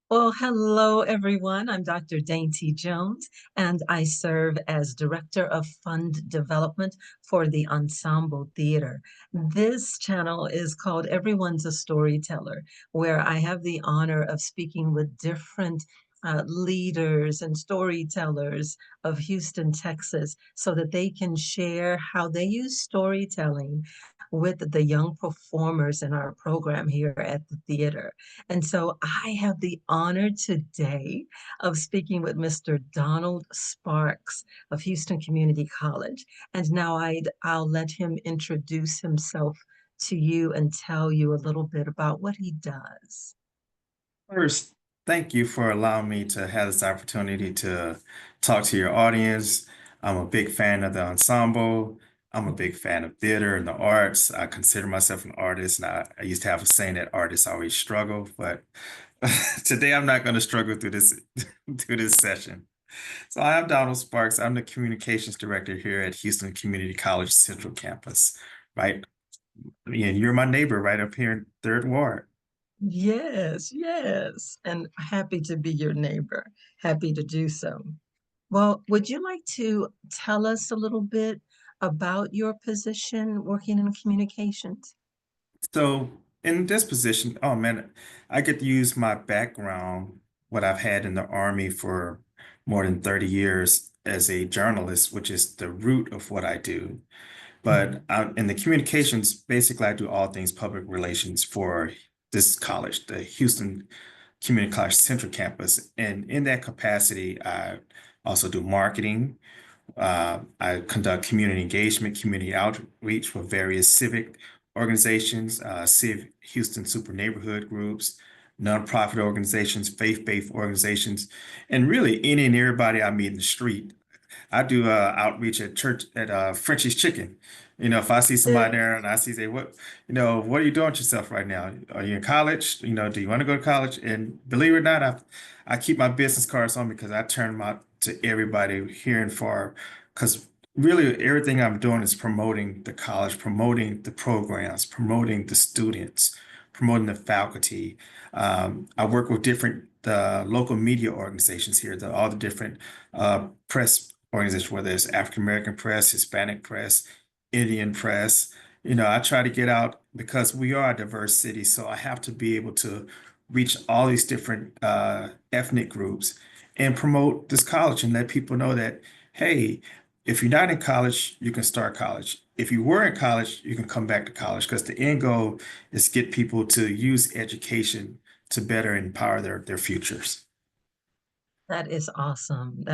Well, hello, everyone. I'm Dr. Daintee Jones, and I serve as Director of Fund Development for the Ensemble Theater. This channel is called Everyone's a Storyteller, where I have the honor of speaking with different leaders and storytellers of Houston, Texas, so that they can share how they use storytelling with the young performers in our program here at the theater. And so I have the honor today of speaking with Mr. Donald Sparks of Houston Community College. And now I'll let him introduce himself to you and tell you a little bit about what he does. First, thank you for allowing me to have this opportunity to talk to your audience. I'm a big fan of the ensemble. I'm a big fan of theater and the arts. I consider myself an artist, and I used to have a saying that artists always struggle, but today I'm not going to struggle through this through this session. So I am Donald Sparks. I'm the communications director here at Houston Community College Central Campus, right? Yeah, you're my neighbor right up here in Third Ward. Yes, yes. And happy to be your neighbor. Happy to do so. Well, would you like to tell us a little bit about your position working in communications? So in this position, oh man, I get to use my background, what I've had in the Army for more than 30 years as a journalist, which is the root of what I do. But in the communications, basically, I do all things public relations for this college, the Houston Community College Central Campus. And in that capacity, I also do marketing. I conduct community engagement, community outreach for various civic organizations, Civ Houston Super Neighborhood groups, nonprofit organizations, faith-based organizations, and really any and everybody I meet in the street. I do outreach at church at Frenchie's Chicken. If I see somebody Yeah. there and I see, say, what are you doing with yourself right now? Are you in college? Do you want to go to college? And believe it or not, I keep my business cards on because I turn them out to everybody here and far. Because really, everything I'm doing is promoting the college, promoting the programs, promoting the students, promoting the faculty. I work with different local media organizations here, all the different press organizations, whether it's African American press, Hispanic press, Indian press. I try to get out because we are a diverse city, so I have to be able to reach all these different ethnic groups and promote this college and let people know that, hey, if you're not in college, you can start college. If you were in college, you can come back to college because the end goal is get people to use education to better empower their futures. That is awesome.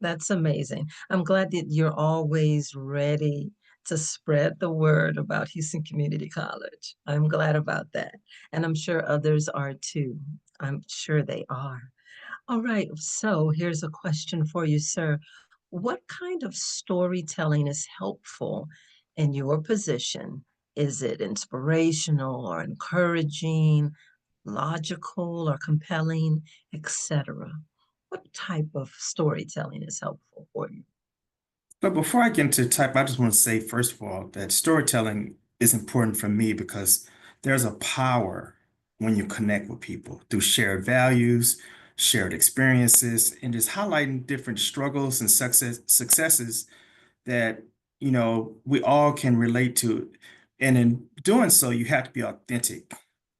That's amazing. I'm glad that you're always ready to spread the word about Houston Community College. I'm glad about that. And I'm sure others are too. I'm sure they are. All right. So here's a question for you, sir. What kind of storytelling is helpful in your position? Is it inspirational or encouraging, logical or compelling, etc.? What type of storytelling is helpful for you? But before I get into type, I just want to say, first of all, that storytelling is important for me because there's a power when you connect with people through shared values, shared experiences, and just highlighting different struggles and successes that, we all can relate to. And in doing so, you have to be authentic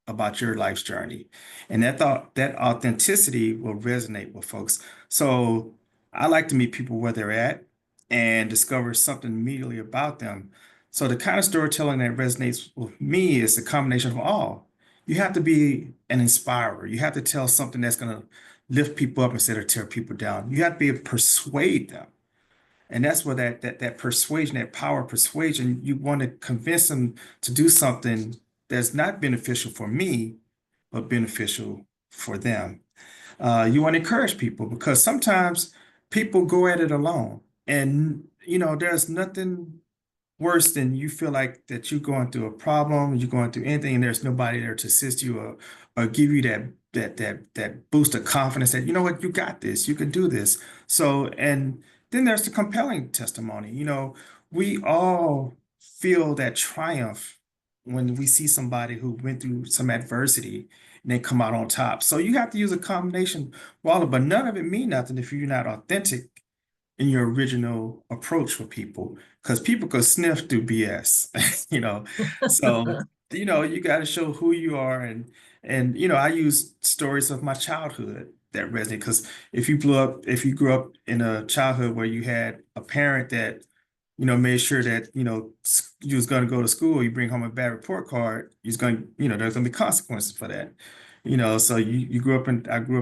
about your life's journey. And that authenticity will resonate with folks. So I like to meet people where they're at and discover something immediately about them. So the kind of storytelling that resonates with me is a combination of all. You have to be an inspirer. You have to tell something that's going to lift people up instead of tear people down. You have to be able to persuade them. And that's where that persuasion, that power of persuasion, you want to convince them to do something that's not beneficial for me, but beneficial for them. You want to encourage people because sometimes people go at it alone. And, there's nothing worse than you feel like that you're going through a problem, you're going through anything, and there's nobody there to assist you or give you that boost of confidence that, you know what, you got this, you can do this. So, and then there's the compelling testimony. We all feel that triumph when we see somebody who went through some adversity and they come out on top. So you have to use a combination of all of, but none of it mean nothing if you're not authentic in your original approach with people, because people could sniff through BS, you know. So, you got to show who you are, and I use stories of my childhood that resonate. Because if you grew up in a childhood where you had a parent that made sure that, you was going to go to school, you bring home a bad report card, there's going to be consequences for that. So I grew up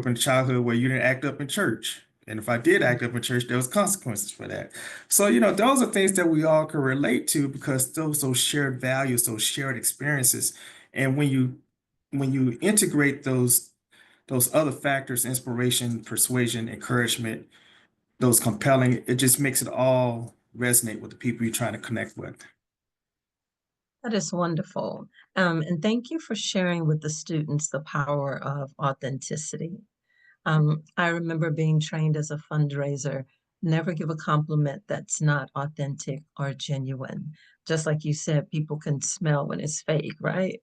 in a childhood where you didn't act up in church. And if I did act up in church, there was consequences for that. So, those are things that we all can relate to because those shared values, those shared experiences. And when you integrate those other factors, inspiration, persuasion, encouragement, those compelling, it just makes it all resonate with the people you're trying to connect with. That is wonderful. And thank you for sharing with the students the power of authenticity. I remember being trained as a fundraiser. Never give a compliment that's not authentic or genuine. Just like you said, people can smell when it's fake, right?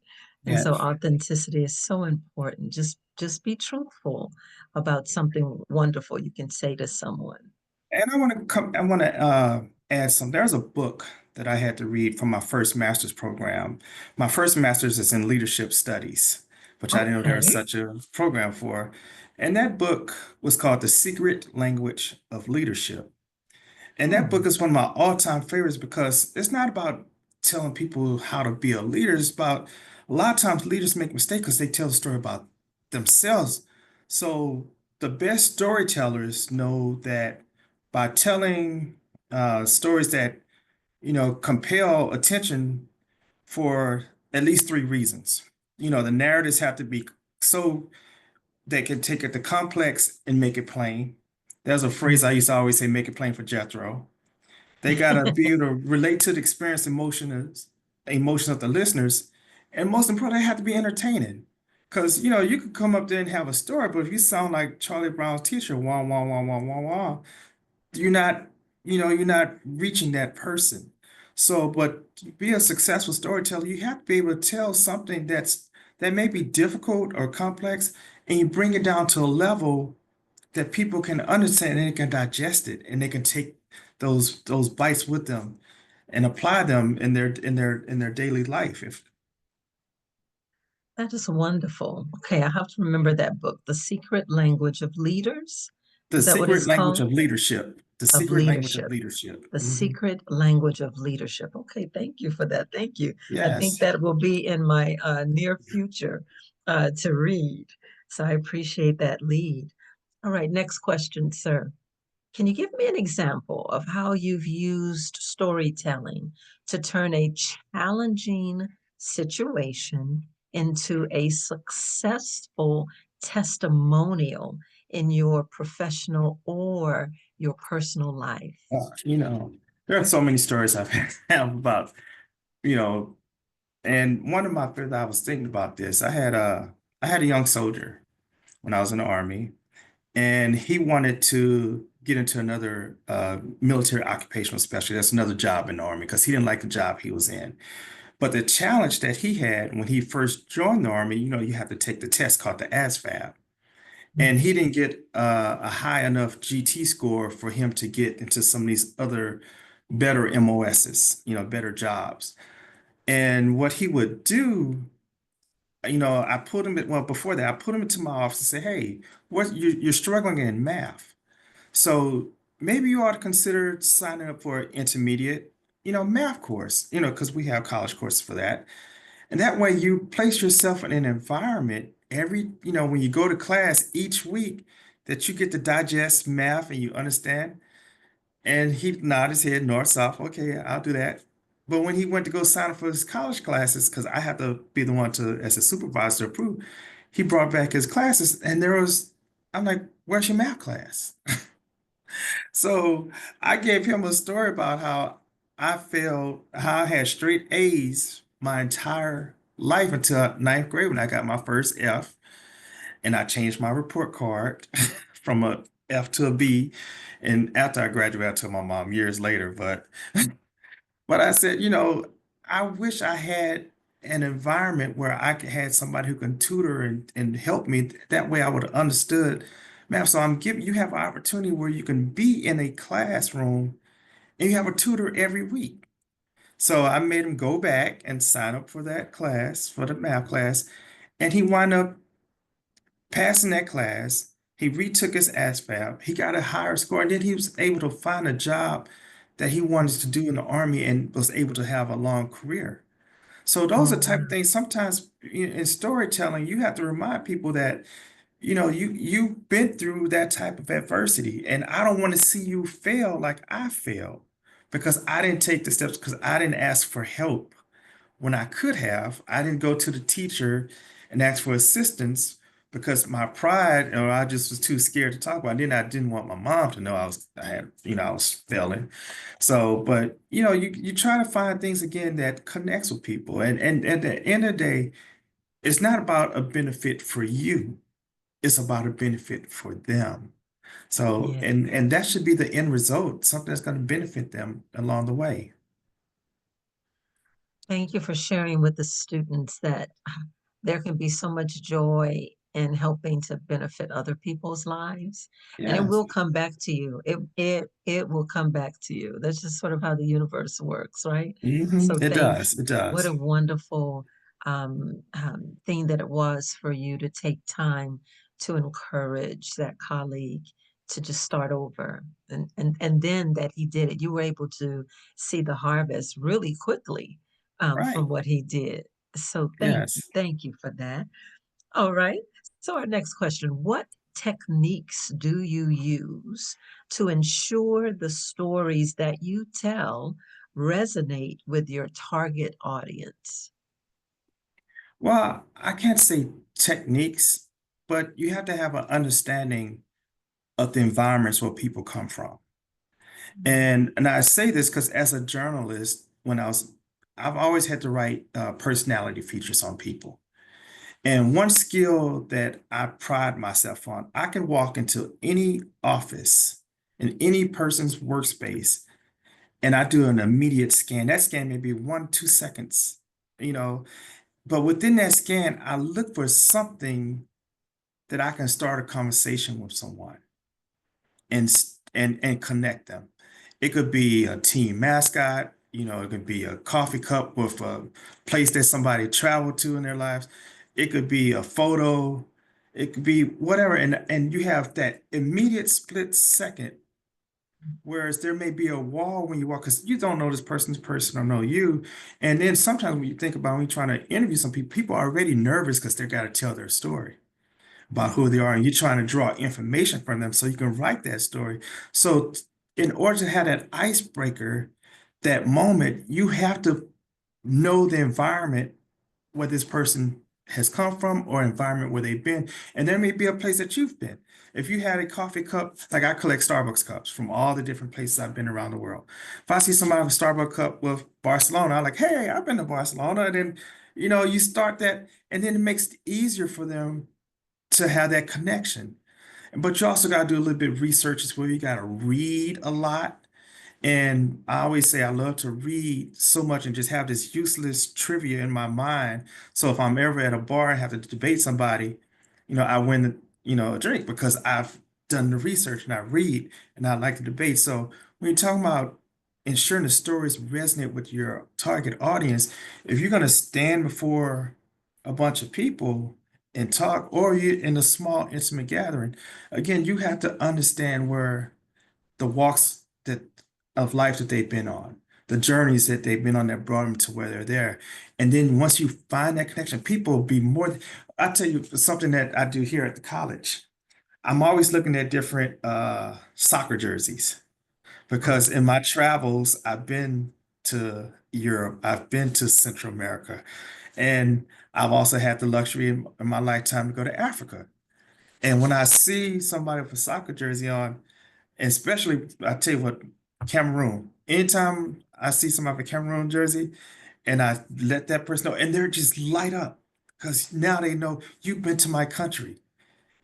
And Yeah. so authenticity is so important. Just be truthful about something wonderful you can say to someone. And I want to add some. There's a book that I had to read from my first master's program. My first master's is in leadership studies, which I didn't know there was Okay. such a program for. And that book was called The Secret Language of Leadership. And that book Hmm. is one of my all-time favorites because it's not about telling people how to be a leader. It's about a lot of times leaders make mistakes because they tell the story about themselves. So the best storytellers know that by telling stories that, compel attention for at least three reasons. The narratives have to be so they can take it the complex and make it plain. There's a phrase I used to always say, make it plain for Jethro. They gotta be able to relate to the experience, emotion of the listeners, and most importantly, they have to be entertaining. Because you could come up there and have a story, but if you sound like Charlie Brown's teacher, wah wah wah wah wah wah, you're not, you're not reaching that person. So, but to be a successful storyteller, you have to be able to tell something that may be difficult or complex, and you bring it down to a level that people can understand and they can digest it and they can take those bites with them and apply them in their daily life. If That is wonderful. Okay, I have to remember that book, The Secret Language of Leaders. the Is that what secret it's language called? of leadership, the Of secret language of leadership. leadership. The Mhm. secret language of leadership. Okay, thank you for that. Thank you. I think Yes. that will be in my near future to read. So I appreciate that lead. All right, next question, sir. Can you give me an example of how you've used storytelling to turn a challenging situation into a successful testimonial in your professional or your personal life? Uh, you know, there are so many stories I've have about, you know, and one of my favorites, I was thinking about this. I had a young soldier when I was in the Army, and he wanted to get into another military occupational specialty. That's another job in the Army because he didn't like the job he was in. But the challenge that he had when he first joined the Army, you have to take the test called the ASVAB. And Mhm. he didn't get a high enough GT score for him to get into some of these other better MOSs, better jobs. And what he would do, I put him well, before that, I put him into my office and say, hey, you're struggling in math. So maybe you ought to consider signing up for an intermediate, math course, because we have college courses for that. And that way you place yourself in an environment when you go to class each week that you get to digest math and you understand. And he nodded his head north, south. Okay, I'll do that. But when he went to go sign up for his college classes, because I have to be the one to, as a supervisor, approve, he brought back his classes and I'm like, where's your math class? So I gave him a story about how I had straight A's my entire life until ninth grade when I got my first F, and I changed my report card from a F to a B. And after I graduated, I told my mom years later, but I said, I wish I had an environment where had somebody who can tutor and help me. That way I would have understood, man. So I'm giving you have an opportunity where you can be in a classroom and you have a tutor every week. So I made him go back and sign up for that class, for the math class, and he wound up passing that class. He retook his ASVAB. He got a higher score, and then he was able to find a job that he wanted to do in the Army and was able to have a long career. So those are Oh, the type wow. of things. Sometimes in storytelling, you have to remind people that, you've been through that type of adversity, and I don't want to see you fail like I failed because I didn't take the steps because I didn't ask for help when I could have. I didn't go to the teacher and ask for assistance because my pride, or I just was too scared to talk about it. Then I didn't want my mom to know I was failing. So, but you try to find things again that connects with people. And at the end of the day, it's not about a benefit for you. It's about a benefit for them. So, Yeah. and that should be the end result, something that's going to benefit them along the way. Thank you for sharing with the students that there can be so much joy in helping to benefit other people's lives, and it Yes. will come back to you. It will come back to you. That's just sort of how the universe works, right? So It thank does. you. It What a does. wonderful thing that it was for you to take time to encourage that colleague to just start over, and then that he did it. You were able to see the harvest really quickly Right. from what he did. So Yes. thank you for that. All right. So our next question, what techniques do you use to ensure the stories that you tell resonate with your target audience? Well, I can't say techniques, but you have to have an understanding of the environments where people come from. And I say this because as a journalist, I've always had to write personality features on people. And one skill that I pride myself on, I can walk into any office in any person's workspace and I do an immediate scan. That scan may be 1, 2 seconds, you know, but within that scan, I look for something that I can start a conversation with someone and connect them. It could be a team mascot, it could be a coffee cup with a place that somebody traveled to in their lives. It could be a photo. It could be whatever. And you have that immediate split second. Whereas there may be a wall when you walk, because you don't know this person's person or know you. And then sometimes when you think about when you're trying to interview some people, people are already nervous because they've got to tell their story about who they are, and you're trying to draw information from them so you can write that story. So, in order to have that icebreaker, that moment, you have to know the environment where this person has come from or environment where they've been. And there may be a place that you've been. If you had a coffee cup, like I collect Starbucks cups from all the different places I've been around the world. If I see somebody with a Starbucks cup with Barcelona, I'm like, hey, I've been to Barcelona. And then, you start that, and then it makes it easier for them to have that connection. But you also got to do a little bit of research as well. You got to read a lot. And I always say I love to read so much and just have this useless trivia in my mind. So if I'm ever at a bar and have to debate somebody, I win, a drink because I've done the research and I read and I like to debate. So when you're talking about ensuring the stories resonate with your target audience, if you're going to stand before a bunch of people and talk, or you're in a small, intimate gathering, again, you have to understand where the walks of life that they've been on, the journeys that they've been on that brought them to where they're there. And then once you find that connection, people will be more. I tell you something that I do here at the college. I'm always looking at different soccer jerseys because in my travels, I've been to Europe, I've been to Central America, and I've also had the luxury in my lifetime to go to Africa. And when I see somebody with a soccer jersey on, and especially, I tell you what, Cameroon. Anytime I see somebody with a Cameroon jersey and I let that person know, and they're just light up because now they know you've been to my country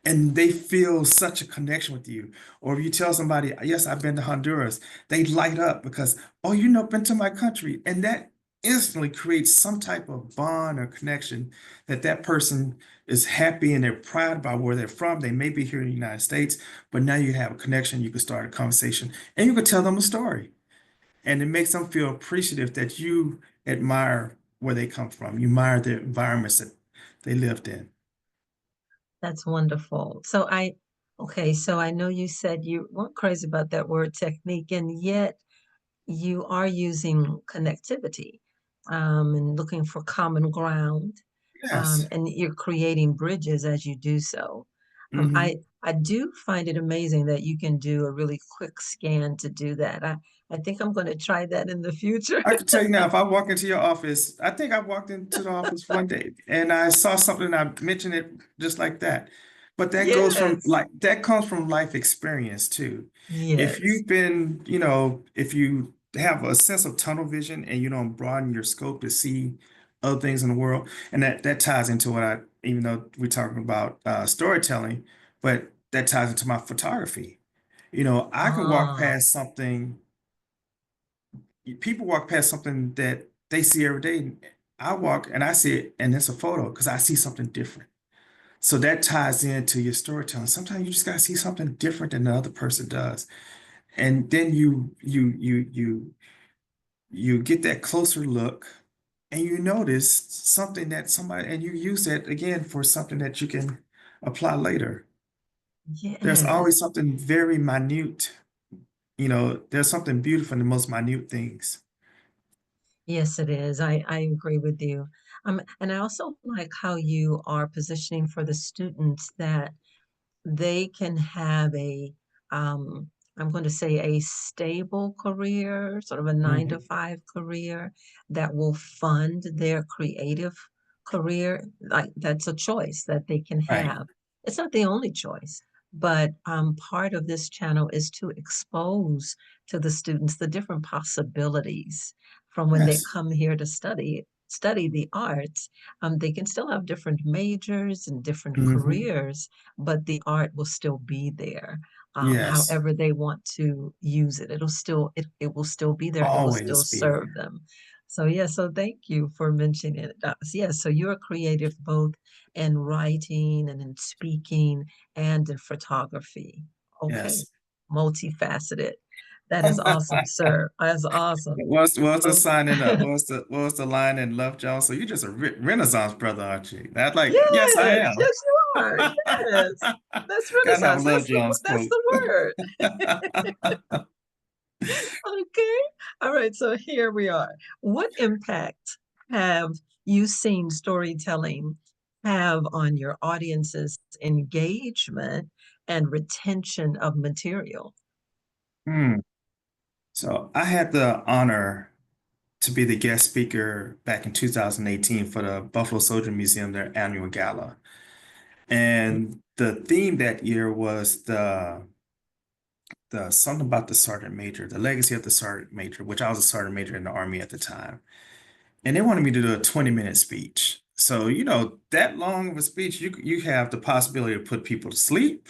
and they feel such a connection with you. Or if you tell somebody, yes, I've been to Honduras, they light up because, oh, been to my country. And that instantly creates some type of bond or connection that that person is happy and they're proud about where they're from. They may be here in the United States, but now you have a connection. You can start a conversation and you can tell them a story. And it makes them feel appreciative that you admire where they come from. You admire the environments that they lived in. That's wonderful. Okay, so I know you said you weren't crazy about that word technique, and yet you are using connectivity and looking for common ground, Yes. and you're creating bridges as you do so. Um, I Hmm. I do find it amazing that you can do a really quick scan to do that. I think I'm going to try that in the future. I can tell you now, if I walk into your office, I think I walked into the office one day and I saw something, I mentioned it just like that. But Yes, that comes from life experience too. If yes. you've been, if you have a sense of tunnel vision and you don't broaden your scope to see other things in the world, and that ties into what even though we're talking about storytelling, but that ties into my photography. I can walk Ah, past something people walk past something that they see every day. I walk and I see it and it's a photo because I see something different. So that ties into your storytelling. Sometimes you just gotta see something different than the other person does. And then you get that closer look and you notice something that somebody and you use that again for something that you can apply later. There's always yes. something very minute, there's something beautiful in the most minute things. Yes, it is. I agree with you. And I also like how you are positioning for the students that they can have um, I'm going to say a stable career, sort of a nine to Mhm. five career that will fund their creative career. Like that's a choice that they can Right. have. It's not the only choice, but part of this channel is to expose to the students the different possibilities from when they Yes. come here to study the arts. They can still have different majors and different Hmm. careers, but the art will still be there. Yes. However they want to use it, it will still be there. It will still Always be serve there. them. So yeah, so thank you for mentioning it. Yeah, so you're creative both in writing and in speaking and in photography. Okay, Yes. multifaceted. That is awesome, sir. That's awesome. What's the Oh, sign in what's the line in Love Jones? So you're just a Renaissance brother, aren't you? That's like, yes, I yes, am. yes, you are. Yes, that's Gotta have a Renaissance. Love Jones That's quote. the word. Okay. All right. So here we are. What impact have you seen storytelling have on your audience's engagement and retention of material? Hmm. So I had the honor to be the guest speaker back in 2018 for the Buffalo Soldier Museum, their annual gala. And the theme that year was the something about the sergeant major, the legacy of the sergeant major, which I was a sergeant major in the Army at the time. And they wanted me to do a 20-minute speech. So, that long of a speech, you have the possibility to put people to sleep.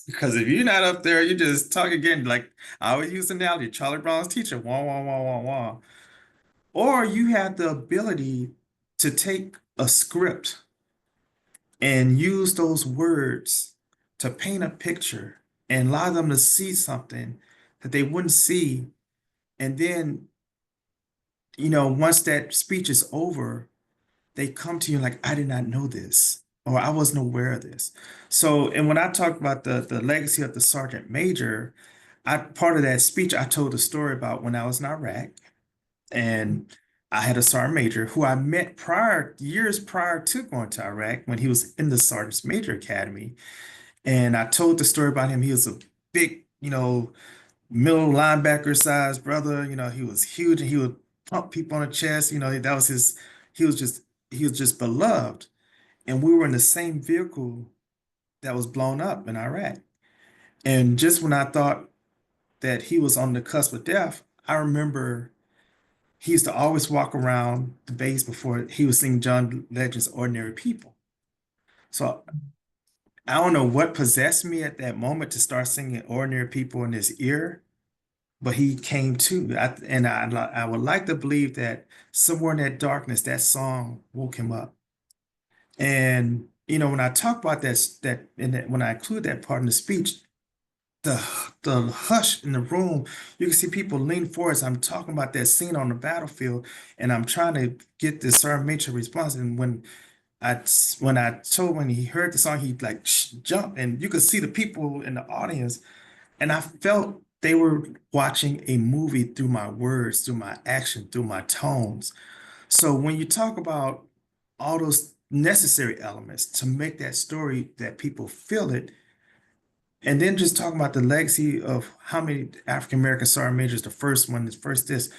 Because if you're not up there, you just talk again. Like I always use the analogy, Charlie Brown's teacher, wah, wah, wah, wah, wah. Or you have the ability to take a script and use those words to paint a picture and allow them to see something that they wouldn't see. And then, once that speech is over, they come to you like, I did not know this, or I wasn't aware of this. So, and when I talked about the legacy of the sergeant major, part of that speech, I told a story about when I was in Iraq, and I had a sergeant major who I met years prior to going to Iraq when he was in the Sergeant's Major Academy. And I told the story about him. He was a big, middle linebacker sized brother. He was huge and he would pump people on the chest. That was he was just, he was just beloved. And we were in the same vehicle that was blown up in Iraq. And just when I thought that he was on the cusp of death, I remember he used to always walk around the base before he was singing John Legend's Ordinary People. So I don't know what possessed me at that moment to start singing Ordinary People in his ear, but he came to. I would like to believe that somewhere in that darkness, that song woke him up. And when I talk about when I include that part in the speech, the the hush in the room, you can see people lean forward as I'm talking about that scene on the battlefield, and I'm trying to get this Sergeant Major response. And when he heard the song, he like jumped, and you could see the people in the audience, and I felt they were watching a movie through my words, through my action, through my tones. So when you talk about all those necessary elements to make that story that people feel it, and then just talking about the legacy of how many African American sergeant majors, the first one, the first this,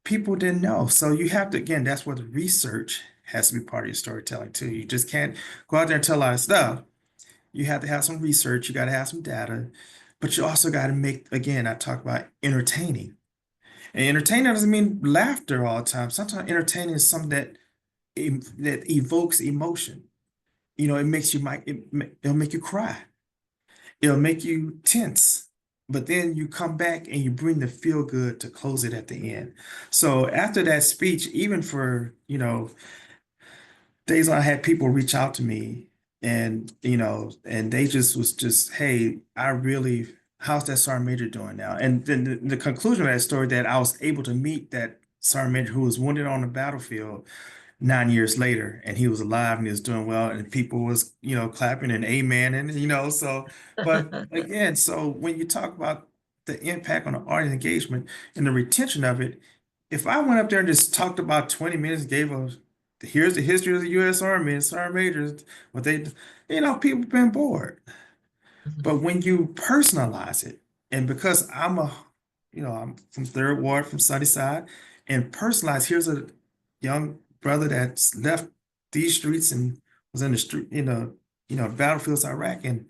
people didn't know. So you have to, again, that's where the research has to be part of your storytelling too. You just can't go out there and tell a lot of stuff. You have to have some research, you got to have some data, but you also got to make, again, I talk about entertaining. And entertaining doesn't mean laughter all the time. Sometimes entertaining is something that evokes emotion. It makes you might it'll make you cry. It'll make you tense. But then you come back and you bring the feel good to close it at the end. So after that speech, even for, days I had people reach out to me and they just was just, hey, how's that Sergeant Major doing now? And then the conclusion of that story that I was able to meet that Sergeant Major who was wounded on the battlefield 9 years later, and he was alive and he was doing well, and people was, clapping and amen, and but again, so when you talk about the impact on the audience engagement and the retention of it, if I went up there and just talked about 20 minutes, gave a here's the history of the U.S. Army and Sergeant Majors, what they, people been bored. But when you personalize it, and because I'm from Third Ward, from Sunnyside, and personalize, here's a young brother that's left these streets and was in the street, battlefields Iraq, and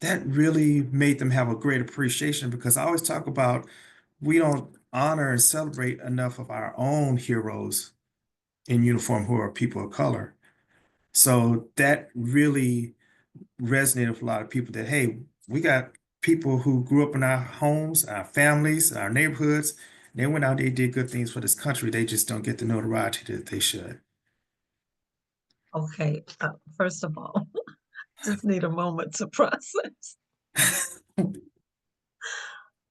that really made them have a great appreciation because I always talk about we don't honor and celebrate enough of our own heroes in uniform who are people of color. So that really resonated with a lot of people that, hey, we got people who grew up in our homes, our families, our neighborhoods. They went out, they did good things for this country. They just don't get the notoriety that they should. Okay, first of all, just need a moment to process.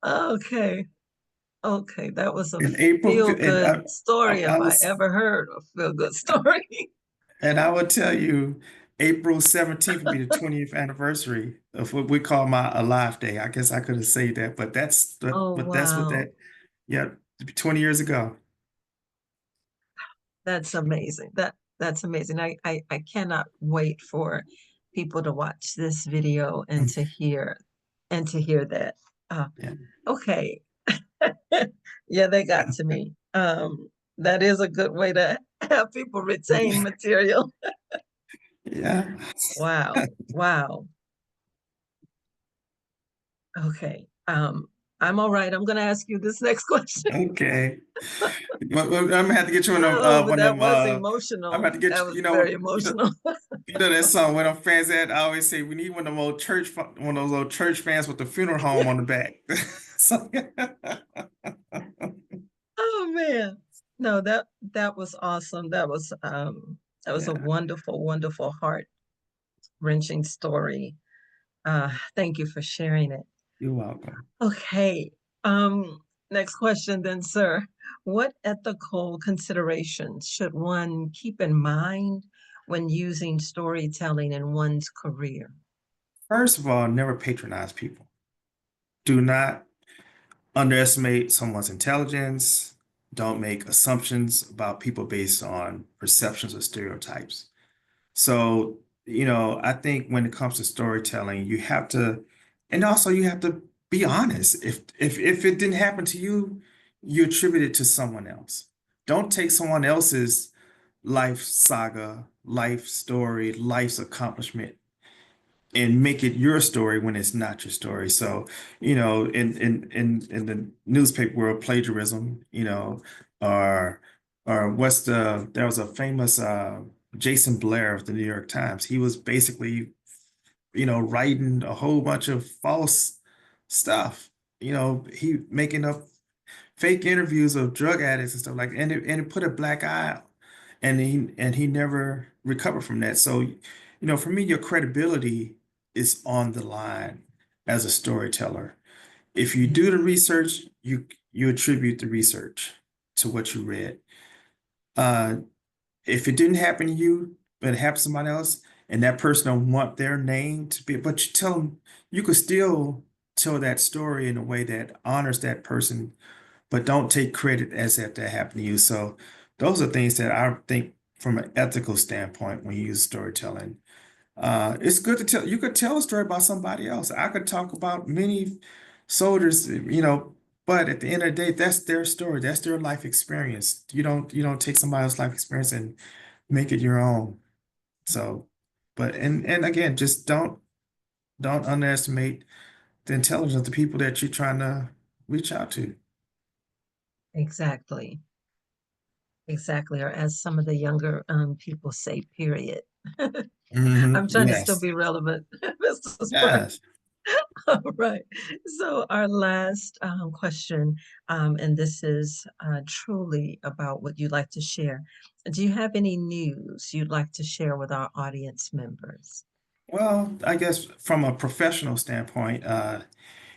Okay, okay, that was a In April, and feel-good story if I I was, ever heard a feel-good story. and I would tell you, April 17th will be the 20th anniversary of what we call my Alive Day. I guess I could have said that, but Oh, that's what wow. that, yeah, 20 years ago. That's amazing. That's amazing. I cannot wait for people to watch this video Mm, and to hear that. Uh, yeah, okay. Yeah, they got to me. That is a good way to have people retain material. yeah, Wow. Wow. Okay. I'm all right. I'm gonna ask you this next question. okay. I'm gonna have to get you Oh, but one of that them, was I'm emotional. about to get That you, was very emotional. that song where them fans at, I always say we need one of those old church fans with the funeral home on the back. So, Oh man. No, that was awesome. That was a yeah, wonderful, wonderful heart-wrenching story. Thank you for sharing it. you're welcome. Okay. Um, Next question then, sir. What ethical considerations should one keep in mind when using storytelling in one's career? First of all, never patronize people. Do not underestimate someone's intelligence. Don't make assumptions about people based on perceptions or stereotypes. So, I think when it comes to storytelling, and also you have to be honest. If it didn't happen to you, you attribute it to someone else. Don't take someone else's life saga, life story, life's accomplishment and make it your story when it's not your story. So, in the newspaper world, plagiarism, or there was a famous Jason Blair of the New York Times. He was basically, writing a whole bunch of false stuff. he making up fake interviews of drug addicts and stuff like that, and it put a black eye, and he never recovered from that. So, for me, your credibility is on the line as a storyteller. If you Yeah, do the research, you attribute the research to what you read. Uh, if it didn't happen to you, but it happened to somebody else, and that person don't want their name to be, but you tell them you could still tell that story in a way that honors that person, but don't take credit as if that happened to you. So those are things that I think from an ethical standpoint when you use storytelling. It's good to tell. You could tell a story about somebody else. I could talk about many soldiers, but at the end of the day, that's their story. That's their life experience. You don't take somebody else's life experience and make it your own. So, but and again, just don't underestimate the intelligence of the people that you're trying to reach out to. exactly. Exactly. Or as some of the younger people say, period. I'm trying to still Yes. be relevant, Mr. Sparks. Yes. All right. So our last question, and this is truly about what you'd like to share. Do you have any news you'd like to share with our audience members? Well, I guess from a professional standpoint,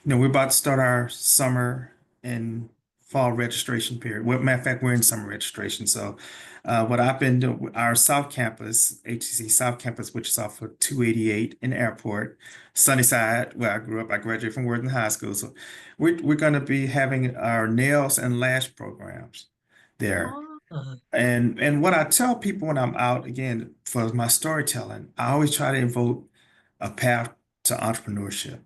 we're about to start our summer and fall registration period. Well, matter of fact, we're in summer registration. So, what I've been doing, our South Campus, HCC South Campus, which is off of 288 in the airport, Sunnyside, where I grew up. I graduated from Worthing High School. So, we're going to be having our nails and lash programs there. Oh, And what I tell people when I'm out, again, for my storytelling, I always try to invoke a path to entrepreneurship.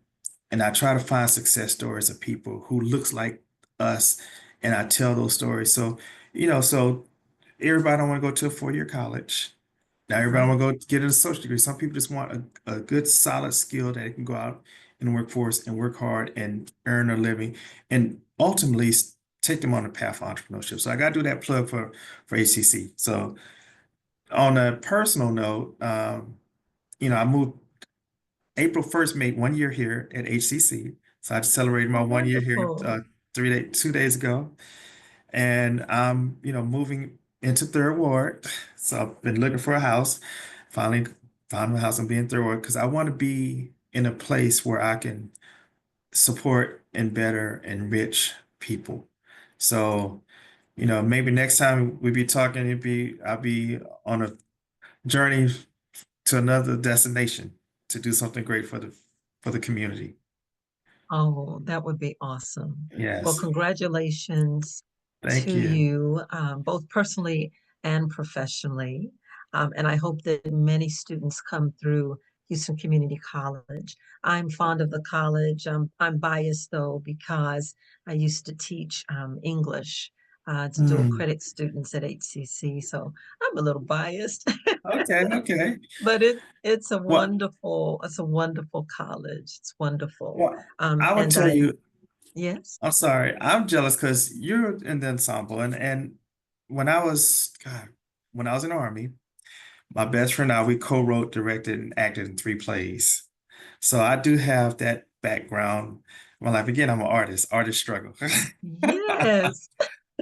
And I try to find success stories of people who looks like us, and I tell those stories. So, so everybody don't want to go to a 4-year college. Now everybody right. want to go get an associate degree. Some people just want a good, solid skill that they can go out in the workforce and work hard and earn a living, and ultimately take them on the path of entrepreneurship. So I got to do that plug for HCC. So on a personal note, I moved April 1st, made 1 year here at HCC. So I just celebrated my Oh, 1 year here wonderful. 2 days ago. And I'm, moving into third ward. So I've been looking for a house. Finally found a house and being third ward because I want to be in a place where I can support and better enrich people. So, maybe next time we be talking, I'll be on a journey to another destination to do something great for the community. Oh, that would be awesome. Well, Yes. congratulations Thank to you. you, both personally and professionally. And I hope that many students come through Houston Community College. I'm fond of the college. I'm biased though, because I used to teach English to dual Mm. credit students at HCC. So I'm a little biased, Okay, okay. but Well, it's a wonderful college. It's wonderful. well, I would And tell I, you, yes. I'm sorry, I'm jealous because you're in the ensemble, and God, when I was in the Army, my best friend and I, we co-wrote, directed, and acted in 3 plays. So I do have that background in my life. Again, I'm an artist, artist struggle. Yes.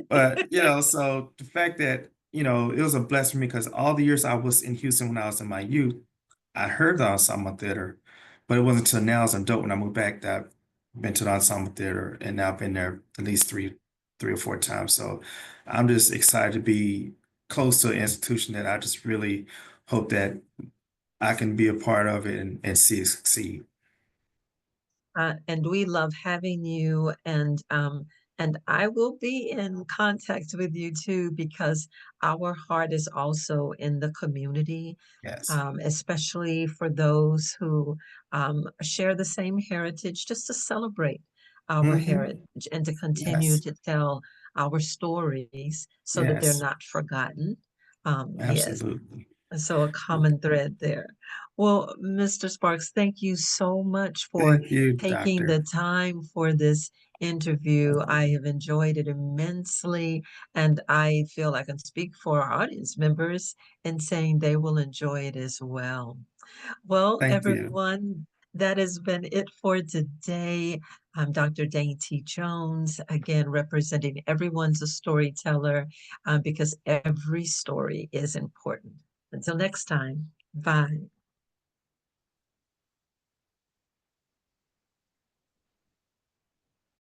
But, so the fact that, it was a blessing for me because all the years I was in Houston when I was in my youth, I heard the ensemble theater, but it wasn't until now as an adult when I moved back that I've been to the ensemble theater, and now I've been there at least three or four times. So I'm just excited to be close to an institution that I just really hope that I can be a part of it and see it succeed. And we love having you, and I will be in contact with you too, because our heart is also in the community, Yes. especially for those who share the same heritage, just to celebrate our Hmm. heritage and to continue Yes. to tell our stories so that they're Yes. not forgotten. Yes. Absolutely. So a common thread there. Well, Mr. Sparks, thank you so much for Thank you, taking the Doctor. time for this interview. I have enjoyed it immensely, and I feel I can speak for our audience members in saying they will enjoy it as well. Well, Thank you. everyone, That has been it for today. I'm Dr. Daintee Jones, again, representing everyone's a storyteller because every story is important. Until next time, bye.